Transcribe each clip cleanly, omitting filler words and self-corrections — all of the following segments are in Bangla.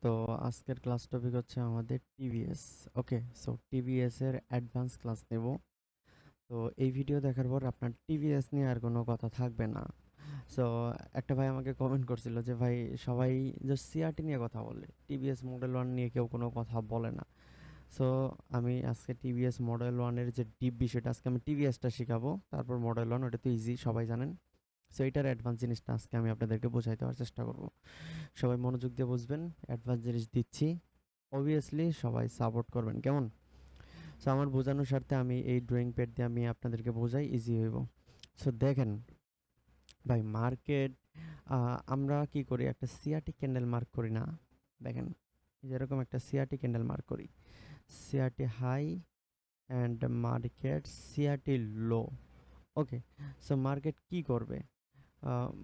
তো আজকের ক্লাস টপিক হচ্ছে আমাদের টিভিএস। ওকে, সো টিভিএস এর অ্যাডভান্স ক্লাস নেব। তো এই ভিডিও দেখার পর আপনার টিভিএস নিয়ে আর কোনো কথা থাকবে না। সো একটা ভাই আমাকে কমেন্ট করছিল যে ভাই, সবাই জাস্ট সিআরটি নিয়ে কথা বলে, টিভিএস মডেল ওয়ান নিয়ে কেউ কোনো কথা বলে না। সো আমি আজকে টিভিএস মডেল ওয়ানের যে ডিপ বিষয়টা, আজকে আমি টিভিএসটা শেখাবো, তারপর মডেল ওয়ান, ওটা তো ইজি, সবাই জানেন। সো এইটার অ্যাডভান্স জিনিসটা আজকে আমি আপনাদেরকে বোঝাই দেওয়ার চেষ্টা করব। সবাই মনোযোগ দিয়ে বুঝবেন, অ্যাডভান্স জিনিস দিচ্ছি, অবভিয়াসলি সবাই সাপোর্ট করবেন, কেমন? সো আমার বোঝানোর স্বার্থে আমি এই ড্রয়িং প্যাড দিয়ে আমি আপনাদেরকে বোঝাই, ইজি হইব। সো দেখেন ভাই, মার্কেট, আমরা কি করি, একটা সিআরটি ক্যান্ডেল মার্ক করি না? দেখেন, যেরকম একটা সিআরটি ক্যান্ডেল মার্ক করি, CRT high and market CRT low. Okay, so market কি করবে?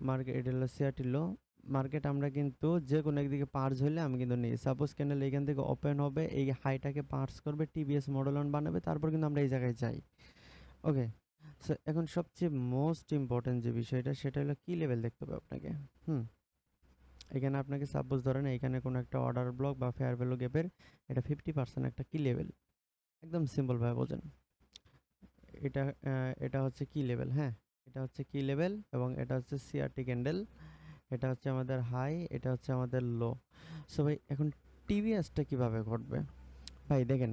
মার্কেট, এটা হলো সিআরটি লো। মার্কেট আমরা কিন্তু যে কোনো একদিকে পার্স হইলে আমি কিন্তু নিই, সাপোজ ক্যান্ডেল এইখান থেকে ওপেন হবে, এই হাইটাকে পার্স করবে, টিভিএস মডেল অন বানাবে, তারপর কিন্তু আমরা এই জায়গায় যাই। ওকে, সো এখন সবচেয়ে মোস্ট ইম্পর্টেন্ট যে বিষয়টা, সেটা হলো কি লেভেল দেখতে হবে আপনাকে। হুম এখানে আপনাকে সাপোজ ধরেন এইখানে কোনো একটা অর্ডার ব্লক বা ফেয়ার ভ্যালু গ্যাপের এটা 50% একটা কি লেভেল, একদম সিম্পল ভাবে বোঝেন। এটা এটা হচ্ছে কি লেভেল, হ্যাঁ, এটা হচ্ছে কি লেভেল, এবং এটা হচ্ছে সিআরটি ক্যান্ডেল, এটা হচ্ছে আমাদের হাই, এটা হচ্ছে আমাদের লো। সো ভাই, এখন টিভিএসটা কিভাবে ঘটবে? ভাই দেখেন,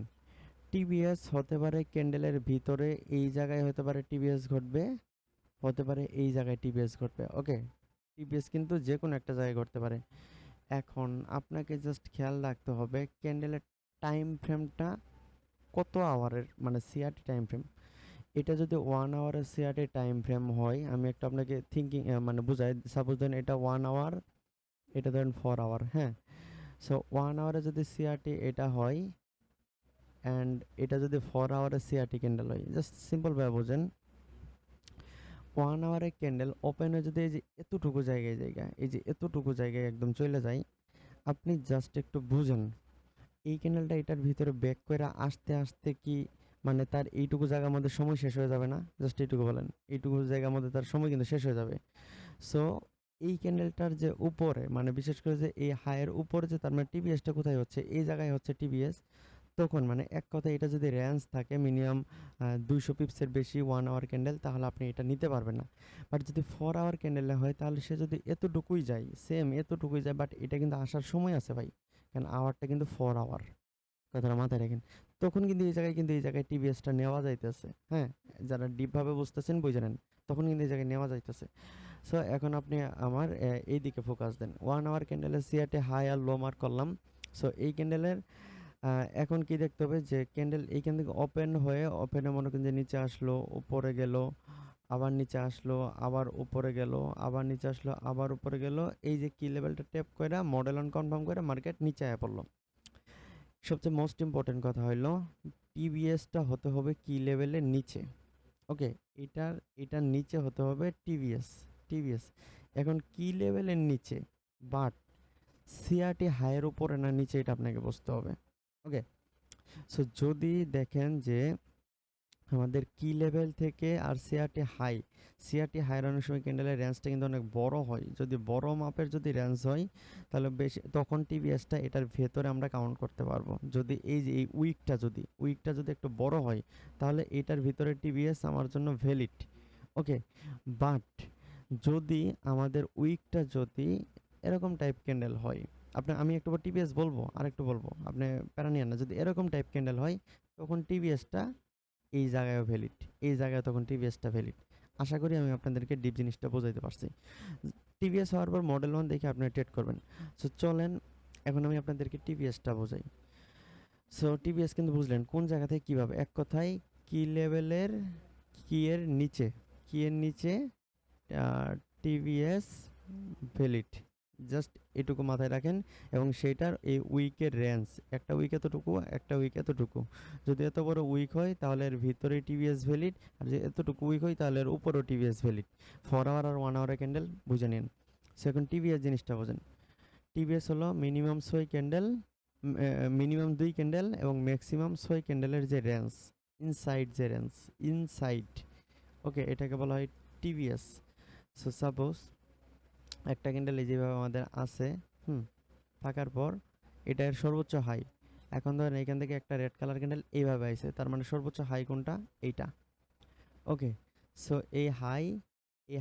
টিভিএস হতে পারে ক্যান্ডেলের ভিতরে, এই জায়গায় হতে পারে টিভিএস ঘটবে, হতে পারে এই জায়গায় টিভিএস ঘটবে। ওকে, টিভিএস কিন্তু যে কোনো একটা জায়গায় ঘটতে পারে। এখন আপনাকে জাস্ট খেয়াল রাখতে হবে ক্যান্ডেলের টাইম ফ্রেমটা কত আওয়ারের, মানে সিআরটি টাইম ফ্রেম। এটা যদি 1 আওয়ারের সিআরটি টাইম ফ্রেম হয়, আমি একটু আপনাকে থিঙ্কিং মানে বুঝাই, সাপোজ ধরেন এটা 1 আওয়ার, এটা ধরেন 4 আওয়ার, হ্যাঁ। সো 1 আওয়ারে যদি সিআরটি এটা হয়, অ্যান্ড এটা যদি 4 আওয়ারের সিআরটি ক্যান্ডেল হয়, জাস্ট সিম্পলভাবে বোঝেন, 1 আওয়ারে ক্যান্ডেল ওপেন হয়ে যদি এই যে এতটুকু জায়গায় জায়গায়, এই যে এতটুকু জায়গায় একদম চলে যায়, আপনি জাস্ট একটু বুঝেন এই ক্যান্ডেলটা এটার ভিতরে ব্যাক করে আসতে আসতে কি, মানে তার এইটুকু জায়গার মধ্যে সময় শেষ হয়ে যাবে না? জাস্ট এইটুকু বলেন, এইটুকু জায়গার মধ্যে তার সময় কিন্তু শেষ হয়ে যাবে। সো এই ক্যান্ডেলটার যে উপরে, মানে বিশেষ করে যে এই হাইয়ের উপরে, যে তার মানে টিভিএসটা কোথায় হচ্ছে, এই জায়গায় হচ্ছে টিভিএস। তখন মানে এক কথায় এটা যদি রেঞ্জ থাকে মিনিমাম 200 পিপসের বেশি 1 আওয়ার ক্যান্ডেল, তাহলে আপনি এটা নিতে পারবেন না। বাট যদি 4 আওয়ার ক্যান্ডেলে হয়, তাহলে সে যদি এতটুকুই যায়, সেম এতটুকুই যায়, বাট এটা কিন্তু আসার সময় আছে ভাই, কারণ আওয়ারটা কিন্তু 4 আওয়ার, কথাটা মাথায় রাখেন। তখন কিন্তু এই জায়গায় টিভিএসটা নেওয়া যাইতেছে, হ্যাঁ। যারা ডিপভাবে বুঝতেছেন বুঝে নেন, তখন কিন্তু এই জায়গায় নেওয়া যাইতেছে। সো এখন আপনি আমার এই দিকে ফোকাস দেন, 1 আওয়ার ক্যান্ডেলের সিআরটি হাই আর লো মার্ক করলাম। সো এই ক্যান্ডেলের এখন কি দেখতে হবে, যে ক্যান্ডেল এইখান থেকে ওপেন হয়ে, ওপেনে মনে করেন যে নিচে আসলো, উপরে গেল, আবার নিচে আসলো, আবার উপরে গেল, আবার নিচে আসলো, আবার উপরে গেল, এই যে কি লেভেলটা ট্যাপ করে মডেল অন কনফার্ম করে মার্কেট নিচে আয়া পড়লো। সবচেয়ে মোস্ট ইম্পর্টেন্ট কথা হইলো, টিভিএসটা হতে হবে কি লেভেলের নিচে। ওকে, এটার এটার নিচে হতে হবে টিভিএস। টিভিএস এখন কি লেভেলের নিচে, বাট সিআরটি হাইয়ের উপরে না নিচে, এটা আপনাকে বুঝতে হবে। ওকে, সো যদি দেখেন যে আমাদের কি লেভেল থেকে আর সিআরটি হাই, সিআরটি হাইয়ের অনেক সময় ক্যান্ডেলের রেঞ্জটা কিন্তু অনেক বড় হয়, যদি বড় মাপের যদি রেঞ্জ হয়, তাহলে বেশি, তখন টিভিএসটা এটার ভেতরে আমরা কাউন্ট করতে পারবো। যদি এই যে এই উইকটা যদি একটু বড় হয়, তাহলে এটার ভিতরে টিভিএস আমার জন্য ভ্যালিড। ওকে, বাট যদি আমাদের উইকটা যদি এরকম টাইপ ক্যান্ডেল হয়, আমি একটু টিভিএস বলবো, আর একটু বলবো, আপনি প্যারা নিয়েন না, যদি এরকম টাইপ ক্যান্ডেল হয়, তখন টিভিএসটা এই জায়গায়ও ভ্যালিড, এই জায়গায় তখন টিভিএসটা ভ্যালিড। আশা করি আমি আপনাদেরকে ডিপ জিনিসটা বোঝাইতে পারছি। টিভিএস হওয়ার পর মডেল ওয়ান দেখে আপনি ট্রেড করবেন। সো চলেন, এখন আমি আপনাদেরকে টিভিএসটা বোঝাই। সো টিভিএস কিন্তু বুঝলেন কোন জায়গা থেকে কীভাবে, এক কথায় কি লেভেলের, কি এর নিচে টিভিএস ভ্যালিড, জাস্ট এটুকু মাথায় রাখেন। এবং সেইটার এই উইকের রেঞ্জ, একটা উইক এতটুকু, একটা উইক এতটুকু, যদি এত বড় উইক হয় তাহলে এর ভিতরে টিভিএস ভ্যালিড, আর যদি এতটুকু উইক হয় তাহলে এর উপরেও টিভিএস ভ্যালিড। 4 আওয়ার আর 1 আওয়ারের ক্যান্ডেল বুঝে নিন। সো এখন টিভিএস জিনিসটা বোঝেন। টিভিএস হলো মিনিমাম 6 ক্যান্ডেল, মিনিমাম 2 ক্যান্ডেল এবং ম্যাক্সিমাম 6 ক্যান্ডেলের যে রেঞ্জ, ইনসাইড যে রেঞ্জ, ইনসাইড। ওকে, এটাকে বলা হয় টিভিএস। সো সাপোজ একটা ক্যান্ডেল এই যেভাবে আমাদের আছে, হুম, থাকার পর এটা এর সর্বোচ্চ হাই। এখন ধরেন এখান থেকে একটা রেড কালার ক্যান্ডেল এইভাবে আইছে, তার মানে সর্বোচ্চ হাই কোনটা? এইটা। ওকে, সো এই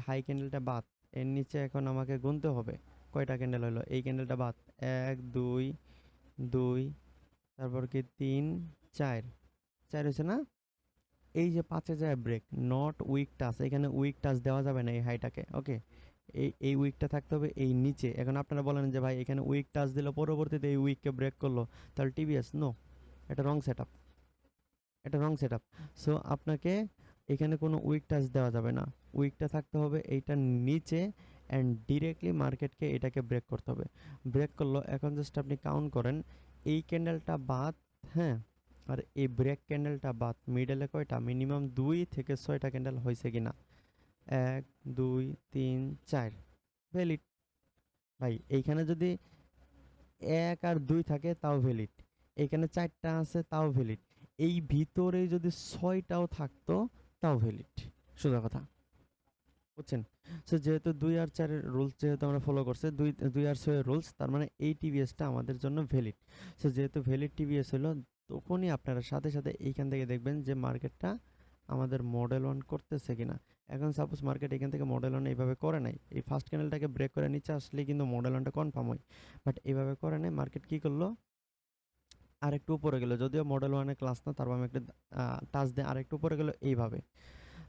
হাই ক্যান্ডেলটা বাদ, এর নিচে এখন আমাকে গুনতে হবে কয়টা ক্যান্ডেল হলো। এই ক্যান্ডেলটা বাদ, 1 2 2, তারপর কি 3 4, 4 হয়েছে না? এই যে 5-এ যায় ব্রেক, নট উইক টাচ, এখানে উইক টাচ দেওয়া যাবে না এই হাইটাকে। ওকে, এই উইকটা থাকতে হবে এই নিচে। এখন আপনারা বলেন যে ভাই এখানে উইক টাচ দিল, পরবর্তীতে এই উইককে ব্রেক করলো, তাহলে টিভিএস নো, এটা রং সেট আপ, এটা রং সেট আপ। সো আপনাকে এখানে কোনো উইক টাচ দেওয়া যাবে না, উইকটা থাকতে হবে এইটার নিচে, অ্যান্ড ডিরেক্টলি মার্কেটকে এটাকে ব্রেক করতে হবে। ব্রেক করলো, এখন জাস্ট আপনি কাউন্ট করেন এই ক্যান্ডেলটা বাদ, হ্যাঁ, আর এই ব্রেক ক্যান্ডেলটা বাদ, মিডলে কয়টা? মিনিমাম 2 থেকে 6টা ক্যান্ডেল হয়েছে কিনা। 1 2 3 4, ভ্যালিড। ভাই এইখানে যদি 1 আর 2 থাকে তাও ভ্যালিড, এখানে 4টা আছে তাও ভ্যালিড, এই ভিতরে যদি 6টাও থাকতো তাও ভ্যালিড। সোজা কথা, বুঝছেন? সো যেহেতু 2 আর 4 এর রুলস যেহেতু আমরা ফলো করছি, 2 আর 6 এর রুলস, তার মানে এই টিভিএসটা আমাদের জন্য ভ্যালিড। সো যেহেতু ভ্যালিড টিভিএস হলো, তখনই আপনারা সাথে সাথে এইখান থেকে দেখবেন যে মার্কেটটা আমাদের মডেল অন করতেছে কিনা। এখন সাপোজ মার্কেট এখান থেকে মডেল অন এইভাবে করে নাই, এই ফার্স্ট ক্যান্ডেলটাকে ব্রেক করে নিচে আসলে কিন্তু মডেল অনটা কনফার্ম হয়, বাট এইভাবে করে নাই। মার্কেট কি করলো? আরেকটু উপরে গেল, যদিও মডেল ওয়ানে ক্লাস না, তারপর আমি একটা টাচ দিয়ে আরেকটু উপরে গেল এইভাবে।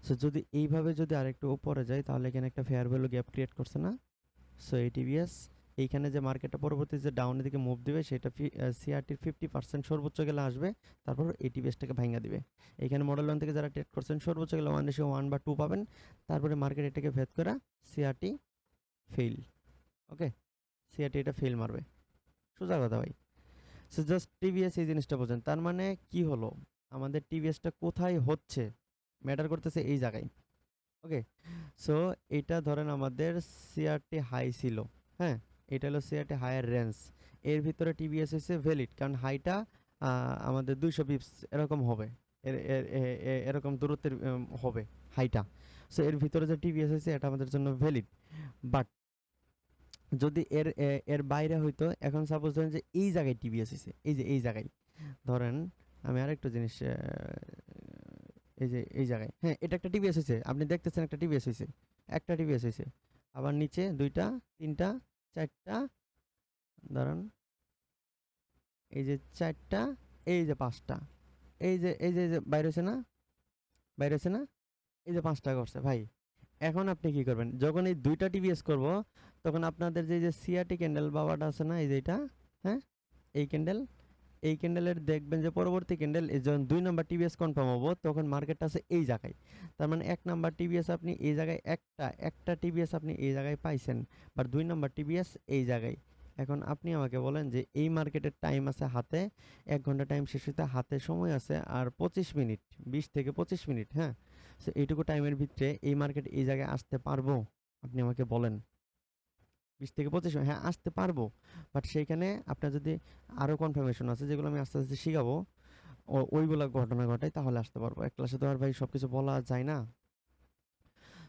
সো যদি এইভাবে যদি আরেকটু উপরে যায়, তাহলে এখানে একটা ফেয়ার ভ্যালু গ্যাপ ক্রিয়েট করছে না? সো এই টিভিএস এইখানে যে মার্কেটটা পরবর্তী যে ডাউনের দিকে মুভ দিবে, সেটা সিআরটির 50% সর্বোচ্চ গেলে আসবে, তারপর এই টিভিএসটাকে ভাঙা দিবে। এখানে মডেল ওয়ান থেকে যারা ট্রেড করছেন সর্বোচ্চ গেলে 1:1 বা 2 পাবেন, তারপরে মার্কেট এটাকে ভেদ করে সিআরটি ফেইল। ওকে, সিআরটি এটা ফেল মারবে, সোজা কথা ভাই। সো জাস্ট টিভিএস এই জিনিসটা বোঝেন, তার মানে কি হলো, আমাদের টিভিএসটা কোথায় হচ্ছে ম্যাটার করতেছে এই জায়গায়। ওকে, সো এটা ধরেন আমাদের সিআরটি হাই ছিল, হ্যাঁ, এটা হলো সিআরটি হাইয়ের রেঞ্জ, এর ভিতরে টিভিএস হচ্ছে ভ্যালিড, কারণ হাইটা আমাদের 200 বিপস এরকম হবে, এরকম দূরত্বের হবে হাইটা। সো এর ভিতরে যে টিভিএস হয়েছে এটা আমাদের জন্য ভ্যালিড। বাট যদি এর বাইরে হইতো, এখন সাপোজ ধরেন যে এই জায়গায় টিভিএস হয়েছে, এই যে এই জায়গায় ধরেন, আমি আরেকটা জিনিস এই যে এই জায়গায়, হ্যাঁ, এটা একটা টিভিএস হয়েছে, আপনি দেখতেছেন একটা টিভিএস হয়েছে, একটা টিভিএস হয়েছে, আবার নিচে 2টা 3টা 4টা, ধরেন এই যে 4টা, এই যে 5টা, এই যে বাইরে হয়েছে না, বাইরে হয়েছে না, এই যে 5টা করছে ভাই। এখন আপনি কি করবেন? যখন এই 2টা টিভিএস করব, তখন আপনাদের যে সিআরটি ক্যান্ডেল বাবাটা আছে না, এই যে এটা, হ্যাঁ, এই ক্যান্ডেল, এই ক্যান্ডেলের দেখবেন যে পরবর্তী ক্যান্ডেল যখন 2 নাম্বার টিভিএস কনফার্ম হবো, তখন মার্কেটটা আছে এই জায়গায়। তার মানে 1 নাম্বার টিভিএস আপনি এই জায়গায়, একটা টিভিএস আপনি এই জায়গায় পাইছেন, বা 2 নাম্বার টিভিএস এই জায়গায়। এখন আপনি আমাকে বলেন যে এই মার্কেটের টাইম আছে হাতে 1 ঘন্টা, টাইম শেষ হতে হাতে সময় আছে আর 25 মিনিট, 20 থেকে 25 মিনিট, হ্যাঁ। সো এইটুকু টাইমের ভিতরে এই মার্কেট এই জায়গায় আসতে পারবো? আপনি আমাকে বলেন। 20 থেকে 25, হ্যাঁ আসতে পারবো, বাট সেইখানে আপনার যদি আরও কনফার্মেশন আছে যেগুলো আমি আস্তে আস্তে শিখাবো, ওইগুলা ঘটনা ঘটাই, তাহলে আসতে পারবো। এক ক্লাসে তো আর ভাই সব কিছু বলা যায় না।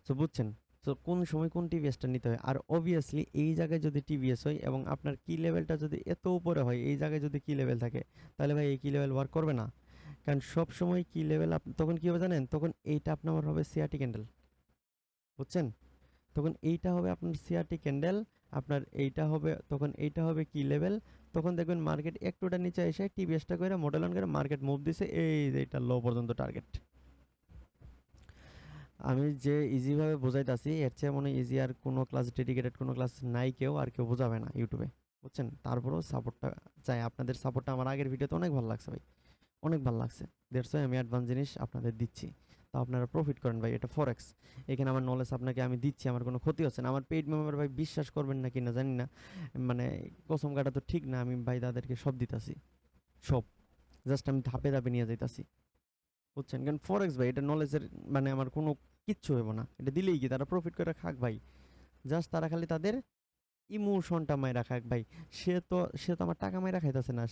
সো বুঝছেন? সো কোন সময় কোন টিভিএসটা নিতে হয়, আর অবভিয়াসলি এই জায়গায় যদি টিভিএস হয় এবং আপনার কি লেভেলটা যদি এত উপরে হয়, এই জায়গায় যদি কি লেভেল থাকে, তাহলে ভাই এই কি লেভেল ওয়ার্ক করবে না। কারণ সব সময় কি লেভেল তখন কি হবে জানেন? তখন এইটা আপনার হবে সিআরটি ক্যান্ডেল, বুঝছেন? তখন এইটা হবে আপনার সিআরটি ক্যান্ডেল, আপনার এইটা হবে, তখন এইটা হবে কি লেভেল, তখন দেখবেন মার্কেট একটুটা নিচে এসে টিভিএসটা করে মডেল অন করে মার্কেট মুভ দিছে, এই যে এটা লো পর্যন্ত টার্গেট। আমি যে ইজিভাবে বোঝাইতাছি, এর চেয়ে মনে ইজি আর কোনো ক্লাস, ডেডিকেটেড কোনো ক্লাস নাই, কেউ আর কেউ বোঝাবে না ইউটিউবে, বুঝছেন? তারপরেও সাপোর্টটা চাই, আপনাদের সাপোর্টটা আমার আগের ভিডিওতে অনেক ভালো লাগছে ভাই, অনেক ভালো লাগছে। দ্যাটস ওয়াই আমি অ্যাডভান্স জিনিস আপনাদের দিচ্ছি, তো আপনারা প্রফিট করেন ভাই। এটা ফরেক্স, এখানে আমার নলেজ আপনাকে আমি দিচ্ছি, আমার কোনো ক্ষতি হচ্ছে না। আমার পেইড মেম্বার ভাই বিশ্বাস করবেন না কিনা জানি না, মানে কসম কাটা তো ঠিক না, আমি ভাই তাদেরকে সব দিতাছি, সব, জাস্ট আমি ধাপে ধাপে নিয়ে যাইতাছি, বুঝছেন? কারণ ফরেক্স ভাই এটা নলেজের, মানে আমার কোনো কিচ্ছু হইব না, এটা দিলেই কি তারা প্রফিট করে খাক ভাই, জাস্ট তারা খালি তাদের ইমোশনটা মাইরা খাক ভাই। সে তো আমার টাকা মাইরা খাইতেছে না,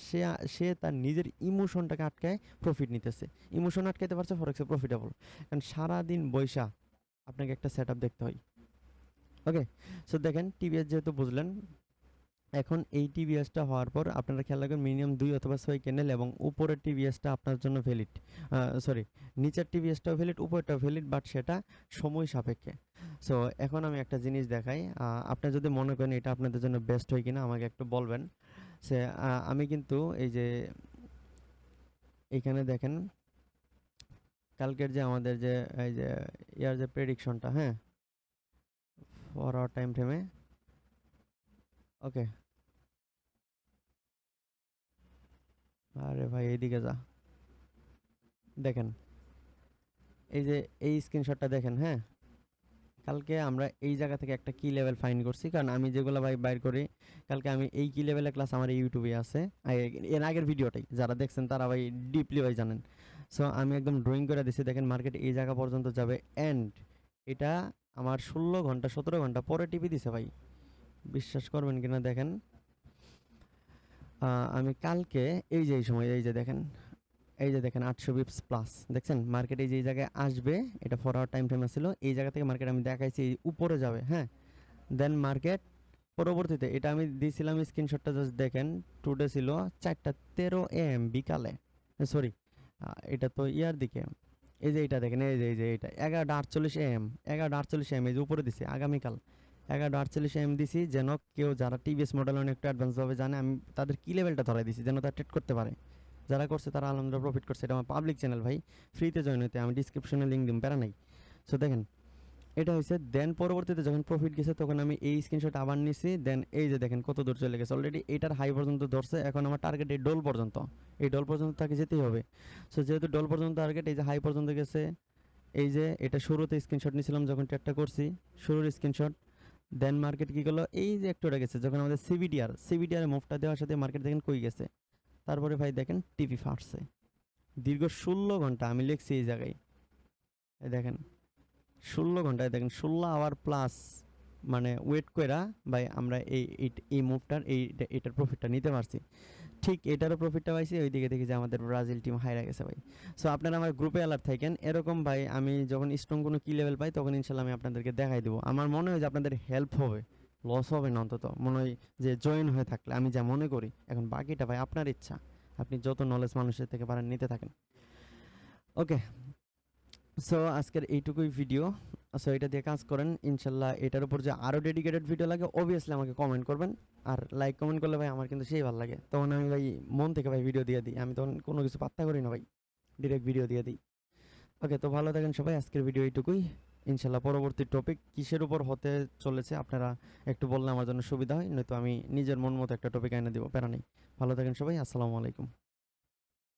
সে তার নিজের ইমোশনটাকে আটকায় প্রফিট নিতেছে, ইমোশন আটকাইতে পারছে, ফরেক্সে প্রফিটেবল। কারণ সারাদিন বৈশা আপনাকে একটা সেট দেখতে হয়। ওকে, সো দেখেন টিভিএস যেহেতু বুঝলেন, এখন এই টিভিএসটা হওয়ার পর আপনারা খেয়াল রাখবেন মিনিমাম 2 অথবা 6 ক্যান্ডেল এবং উপরের টিভিএসটা আপনার জন্য ভ্যালিড, সরি নিচের টিভিএসটাও ভ্যালিড উপরেরটাও ভ্যালিড, বাট সেটা সময় সাপেক্ষে। সো এখন আমি একটা জিনিস দেখাই, আপনি যদি মনে করেন এটা আপনাদের জন্য বেস্ট হয় কিনা আমাকে একটু বলবেন। সে আমি কিন্তু এই যে এইখানে দেখেন কালকের যে আমাদের যে এই যে ইয়ার যে প্রেডিকশনটা, হ্যাঁ, ফর আওয়ার টাইম ফ্রেমে, ওকে, আরে ভাই এইদিকে যা, দেখেন এই যে এই স্ক্রিনশটটা দেখেন, হ্যাঁ, কালকে আমরা এই জায়গা থেকে একটা কি লেভেল ফাইন করছি, কারণ আমি যেগুলো ভাই বাইর করি কালকে আমি এই কি লেভেলের ক্লাস আমার ইউটিউবে আছে, এর আগের ভিডিওটাই যারা দেখছেন তারা ভাই ডিপলি ভাই জানেন। সো আমি একদম ড্রয়িং করে দিছি, দেখেন মার্কেট এই জায়গা পর্যন্ত যাবে, অ্যান্ড এটা আমার 16 ঘন্টা 17 ঘন্টা পরে টিপি দিছে ভাই, বিশ্বাস করবেন কিনা দেখেন। আমি কালকে এই যে এই সময় এই যে দেখেন 800 বিপস প্লাস দেখছেন মার্কেট এই যে এই জায়গায় আসবে, এটা 4 আওয়ার টাইম ফ্রেম ছিল, এই জায়গা থেকে মার্কেট আমি দেখাইছি উপরে যাবে, হ্যাঁ, দেন মার্কেট পরবর্তীতে এটা আমি দিয়েছিলাম স্ক্রিনশটটা, জাস্ট দেখেন টুডে ছিল 4:13 AM বিকালে, সরি এটা তো ইয়ার দিকে, এই যে এটা দেখেন এই যে এটা 11:48 AM, 11:48 AM এই যে উপরে দিছি আগামীকাল 11:48 AM দিছি, যেন কেউ যারা টিভিএস মডেল অনেক একটু অ্যাডভান্স ভাবে জানে আমি তাদের কি লেভেলটা ধরাই দিছি যেন তারা ট্রেড করতে পারে, যারা করছে তারা আলহামদুলিল্লাহ প্রফিট করছে। এটা আমার পাবলিক চ্যানেল ভাই, ফ্রিতে জয়েন হইতে আমি ডিসক্রিপশনে লিঙ্ক দিম, প্যারা নাই। সো দেখেন এটা হয়েছে, দেন পরবর্তীতে যখন প্রফিট গেছে তখন আমি এই স্ক্রিনশট আবার নিছি, দেন এই যে দেখেন কত দূর চলে গেছে অলরেডি, এটার হাই পর্যন্ত ধরছে, এখন আমার টার্গেট এই ডল পর্যন্ত, এই ডল পর্যন্ত তাকে যেতেই হবে। সো যেহেতু ডল পর্যন্ত টার্গেট, এই যে হাই পর্যন্ত গেছে, এই যে এটা শুরুতে স্ক্রিনশট নিয়েছিলাম যখন ট্রেডটা করছি, শুরুর স্ক্রিনশট, দেন মার্কেট কি করলো, এই যে একটু গেছে যখন আমাদের সিবিডিআর মুভটা দেওয়ার সাথে মার্কেট দেখেন কই গেছে, তারপরে ভাই দেখেন টিভি ফাটছে, দীর্ঘ 16 ঘন্টা আমি লিখছি এই জায়গায়, এই দেখেন 16 ঘন্টায় দেখেন 16 আওয়ার প্লাস, মানে ওয়েট কইরা ভাই আমরা এই মুভটার এটার প্রফিটটা নিতে পারছি, ঠিক এটারও প্রফিটটা পাইছি, ওইদিকে দেখি যে আমাদের ব্রাজিল টিম হাইরা গেছে ভাই। সো আপনারা আমার গ্রুপে অ্যালার্ট থাকেন, এরকম ভাই আমি যখন স্ট্রং কোনো কি লেভেল পাই তখন ইনশাল্লাহ আমি আপনাদেরকে দেখাই দেবো, আমার মনে হয় যে আপনাদের হেল্প হবে, লস হবে না অন্তত, মনে হয় যে জয়েন হয়ে থাকলে আমি যা মনে করি। এখন বাকিটা ভাই আপনার ইচ্ছা, আপনি যত নলেজ মানুষের থেকে পারেন নিতে থাকেন। ওকে, সো আজকের এইটুকুই ভিডিও। সো এটা দিয়ে কাজ করেন ইনশাল্লাহ, এটার উপর যে আরও ডেডিকেটেড ভিডিও লাগে অবভিয়াসলি আমাকে কমেন্ট করবেন, আর লাইক কমেন্ট করলে ভাই আমার কিন্তু সেই ভালো লাগে, তখন আমি ভাই মন থেকে ভাই ভিডিও দিয়ে দিই, আমি তখন কোনো কিছু পাত্তা করি না ভাই, ডিরেক্ট ভিডিও দিয়ে দিই। ওকে, তো ভালো থাকেন সবাই, আজকের ভিডিও এইটুকুই। ইনশাল্লাহ পরবর্তী টপিক কিসের উপর হতে চলেছে আপনারা একটু বললে আমার জন্য সুবিধা হয়, নয়তো আমি নিজের মন মতো একটা টপিক এনে দিব, প্যারা নেই। ভালো থাকেন সবাই, আসসালামু আলাইকুম।